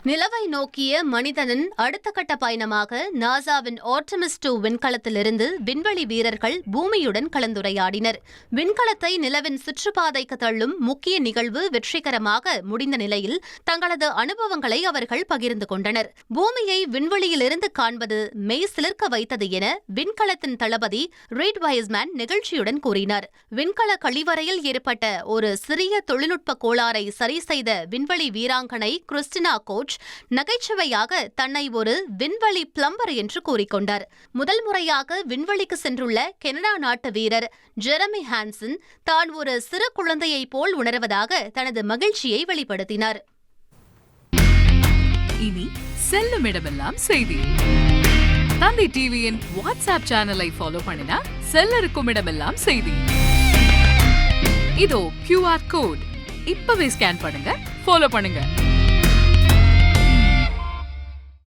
நிலவை நோக்கிய மனிதனின் அடுத்த கட்ட பயணமாக நாசாவின் ஆர்டெமிஸ் 2 விண்கலத்திலிருந்து விண்வெளி வீரர்கள் பூமியுடன் கலந்துரையாடினர். விண்கலத்தை நிலவின் சுற்றுப்பாதைக்கு தள்ளும் முக்கிய நிகழ்வு வெற்றிகரமாக முடிந்த நிலையில் தங்களது அனுபவங்களை அவர்கள் பகிர்ந்து கொண்டனர். பூமியை விண்வெளியிலிருந்து காண்பது மெய் சிலிர்க்க வைத்தது என விண்கலத்தின் தளபதி ரீட் வைஸ்மேன் நிகழ்ச்சியுடன் கூறினார். விண்கல கழிவறையில் ஏற்பட்ட ஒரு சிறிய தொழில்நுட்ப கோளாறை சரி செய்த விண்வெளி வீராங்கனை கிறிஸ்டினா கோச் நகைச்சுவையாக தன்னை ஒரு விண்வெளி பிளம்பர் என்று கூறிக்கொண்டார். முதல் முறையாக விண்வெளிக்கு சென்றுள்ள கனடா நாட்டு வீரர் ஜெரமி ஹான்சன் தான் ஒரு சிறு குழந்தையைப் போல் உணர்வதாக தனது மகிழ்ச்சியை வெளிப்படுத்தினார். இனி செல்லும் இடமெல்லாம் செய்தி. தந்தி டிவியின் வாட்ஸ்அப் சேனலை ஃபாலோ பண்ணினா செல்ல இருக்கும் இடமெல்லாம் செய்தி. இதோ QR கோட் இப்பவே ஸ்கேன் பண்ணுங்க, ஃபாலோ பண்ணுங்க.